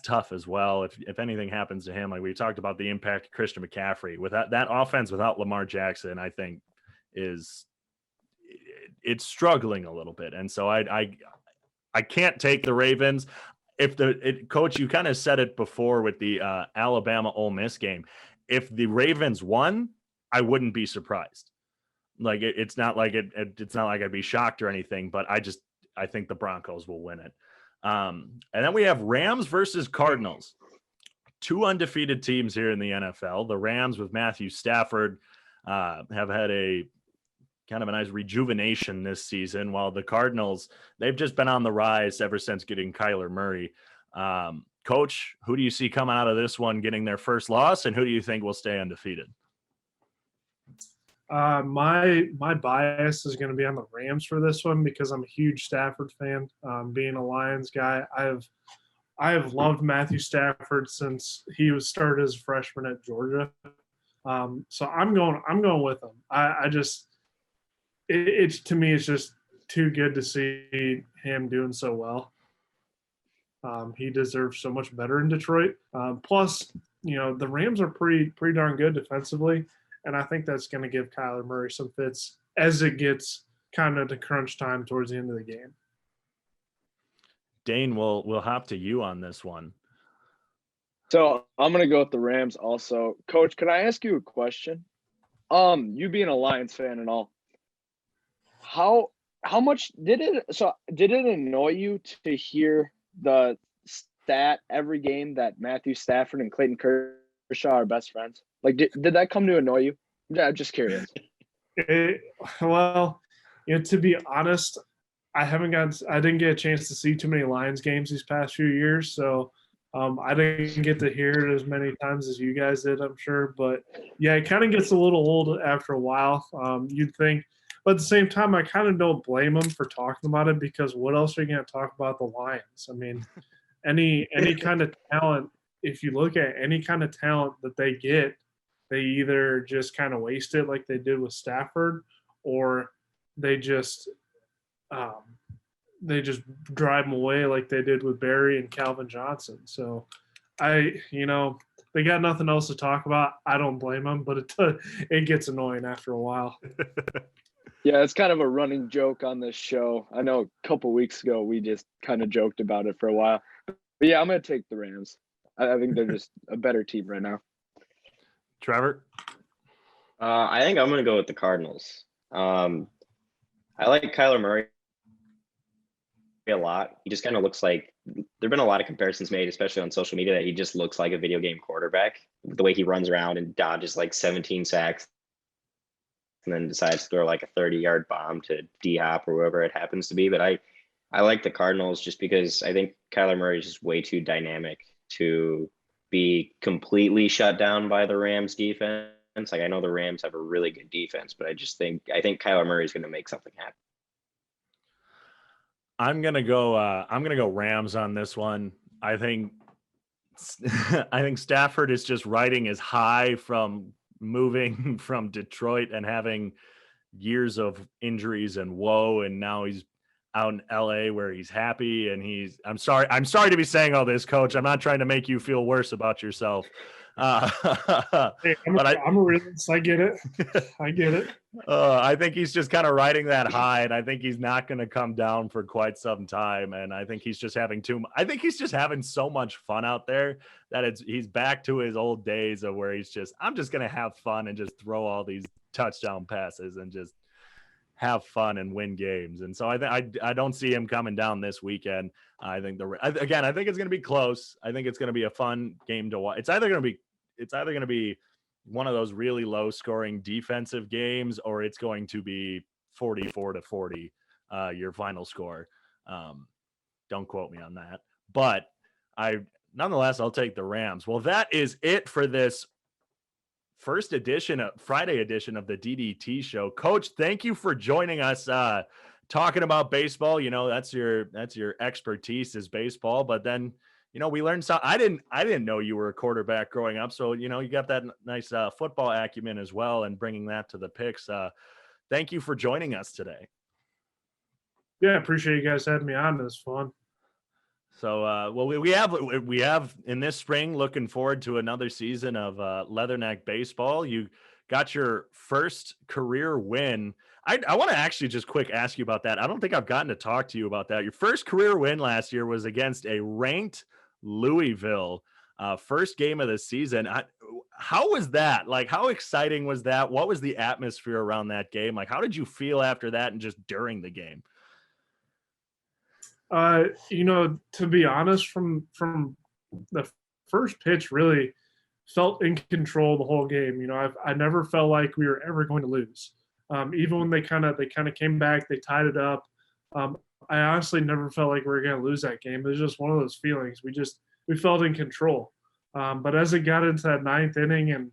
tough as well. If anything happens to him, like we talked about the impact of Christian McCaffrey, without that offense, without Lamar Jackson, I think it's struggling a little bit. And so I can't take the Ravens. Coach, you kind of said it before with the Alabama Ole Miss game. If the Ravens won, I wouldn't be surprised. Like it's not like I'd be shocked or anything, but I think the Broncos will win it. And then we have Rams versus Cardinals, 2 undefeated teams here in the NFL. The Rams with Matthew Stafford have had a kind of a nice rejuvenation this season, while the Cardinals, they've just been on the rise ever since getting Kyler Murray. Coach, who do you see coming out of this one getting their first loss, and who do you think will stay undefeated? My bias is going to be on the Rams for this one because I'm a huge Stafford fan. Being a Lions guy, I have loved Matthew Stafford since he was started as a freshman at Georgia. So I'm going with him. It's to me, it's just too good to see him doing so well. He deserves so much better in Detroit. Plus, the Rams are pretty darn good defensively, and I think that's going to give Kyler Murray some fits as it gets kind of to crunch time towards the end of the game. Dayne, we'll hop to you on this one. So I'm going to go with the Rams also. Coach, can I ask you a question? You being a Lions fan and all, how much did it annoy you to hear the stat every game that Matthew Stafford and Clayton Kershaw are best friends? Like, did that come to annoy you? I'm just curious. Well, to be honest, I didn't get a chance to see too many Lions games these past few years, so I didn't get to hear it as many times as you guys did, I'm sure. But yeah, it kind of gets a little old after a while. You'd think. But at the same time, I kind of don't blame them for talking about it because what else are you going to talk about the Lions? I mean, any kind of talent, if you look at any kind of talent that they get, they either just kind of waste it like they did with Stafford, or they just drive them away like they did with Barry and Calvin Johnson. So they got nothing else to talk about. I don't blame them, but it gets annoying after a while. Yeah, it's kind of a running joke on this show. I know a couple weeks ago we just kind of joked about it for a while. But yeah, I'm going to take the Rams. I think they're just a better team right now. Trevor? I think I'm going to go with the Cardinals. I like Kyler Murray a lot. He just kind of looks like there've been a lot of comparisons made, especially on social media, that he just looks like a video game quarterback. The way he runs around and dodges like 17 sacks and then decides to throw like a 30-yard bomb to D-Hop or whoever it happens to be. But I like the Cardinals just because I think Kyler Murray is just way too dynamic to be completely shut down by the Rams defense. Like, I know the Rams have a really good defense, but I think Kyler Murray is going to make something happen. I'm gonna go Rams on this one. I think Stafford is just riding his high from moving from Detroit and having years of injuries and woe, and now he's out in LA where he's happy and I'm sorry to be saying all this, Coach. I'm not trying to make you feel worse about yourself. Hey, I'm a realist. I get it. I think he's just kind of riding that high, and I think he's not going to come down for quite some time. And I think he's just having so much fun out there that he's back to his old days of where I'm just going to have fun and just throw all these touchdown passes and just have fun and win games. And so I don't see him coming down this weekend. I think I think it's going to be close. I think it's going to be a fun game to watch. It's either going to be one of those really low scoring defensive games, or it's going to be 44-40, your final score. Don't quote me on that, but nonetheless, I'll take the Rams. Well, that is it for this Friday edition of the DDT Show. Coach, thank you for joining us, talking about baseball. You know, that's your expertise is baseball, but then, you know, we learned something. I didn't know you were a quarterback growing up. So, you know, you got that nice football acumen as well, and bringing that to the picks. Thank you for joining us today. Yeah, I appreciate you guys having me on. It was fun. So, well, we have in this spring, looking forward to another season of Leatherneck baseball. You got your first career win. I want to actually just quick ask you about that. I don't think I've gotten to talk to you about that. Your first career win last year was against a ranked Louisville, first game of the season. How was that? Like, how exciting was that? What was the atmosphere around that game? Like, how did you feel after that and just during the game? You know, to be honest, from the first pitch, really felt in control the whole game. You know, I never felt like we were ever going to lose. Even when they kind of came back, they tied it up. I honestly never felt like we were going to lose that game. It was just one of those feelings. We felt in control. But as it got into that ninth inning, and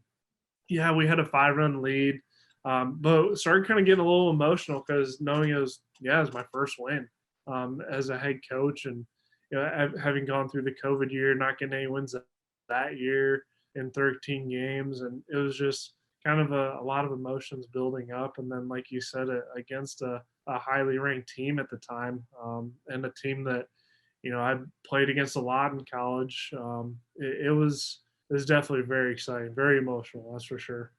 yeah, we had a 5-run lead, but started kind of getting a little emotional because knowing it was my first win as a head coach, and you know, having gone through the COVID year, not getting any wins that year in 13 games, and it was just kind of a lot of emotions building up. And then, like you said, against a highly ranked team at the time, and a team that, you know, I played against a lot in college. It was definitely very exciting, very emotional, that's for sure.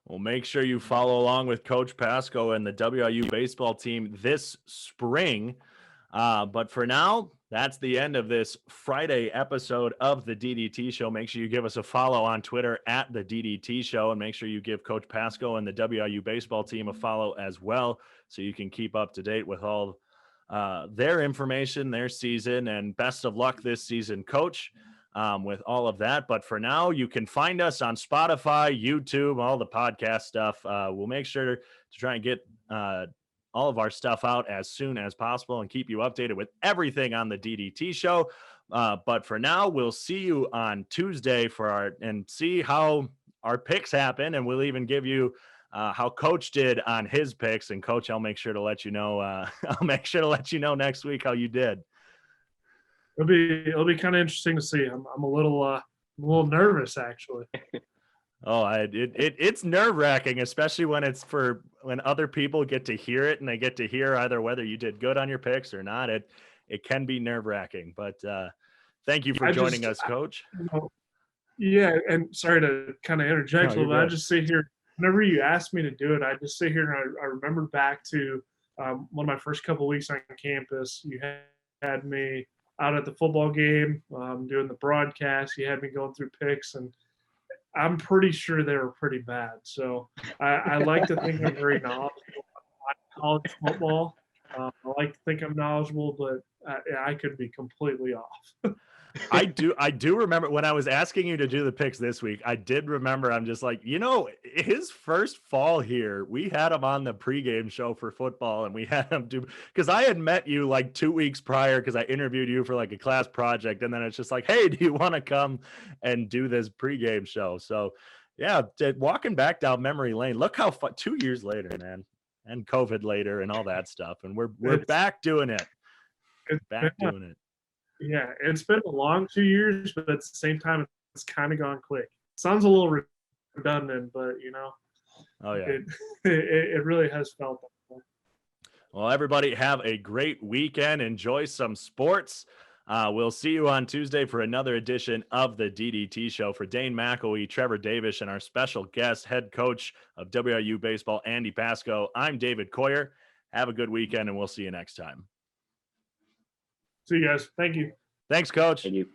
Well, make sure you follow along with Coach Pascoe and the WIU baseball team this spring. But for now, that's the end of this Friday episode of the DDT Show. Make sure you give us a follow on Twitter at the DDT Show, and make sure you give Coach Pascoe and the WIU baseball team a follow as well, so you can keep up to date with all their information, their season, and best of luck this season, Coach, with all of that. But for now, you can find us on Spotify, YouTube, all the podcast stuff. We'll make sure to try and get all of our stuff out as soon as possible and keep you updated with everything on the DDT Show. But for now, we'll see you on Tuesday and see how our picks happen. And we'll even give you how Coach did on his picks. And Coach, I'll make sure to let you know. I'll make sure to let you know next week how you did. It'll be kind of interesting to see. I'm a little nervous, actually. Oh, it's nerve-wracking, especially when other people get to hear it and they get to hear either whether you did good on your picks or not. It can be nerve-wracking, but thank you for joining us, Coach. Yeah, and sorry to kind of interject, but I just sit here. Whenever you ask me to do it, I just sit here and I remember back to one of my first couple of weeks on campus. You had me out at the football game, doing the broadcast. You had me going through picks, and I'm pretty sure they were pretty bad. So I like to think I'm very knowledgeable on college football. I like to think I'm knowledgeable, but I could be completely off. I do remember when I was asking you to do the picks this week, I did remember, I'm just like, his first fall here, we had him on the pregame show for football, and we had him do, because I had met you like 2 weeks prior, because I interviewed you for like a class project, and then it's just like, hey, do you want to come and do this pregame show? So yeah, walking back down memory lane, look how 2 years later, man, and COVID later and all that stuff, and we're back doing it. Doing it. Yeah, it's been a long 2 years, but at the same time, it's kind of gone quick. Sounds a little redundant, but oh yeah, it really has felt that way. Well, everybody have a great weekend. Enjoy some sports. We'll see you on Tuesday for another edition of the DDT Show. For Dayne McElwee, Trevor Davis, and our special guest, head coach of WIU baseball, Andy Pascoe, I'm David Coyer. Have a good weekend, and we'll see you next time. See you guys. Thank you. Thanks, Coach. Thank you.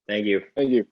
Thank you. Thank you.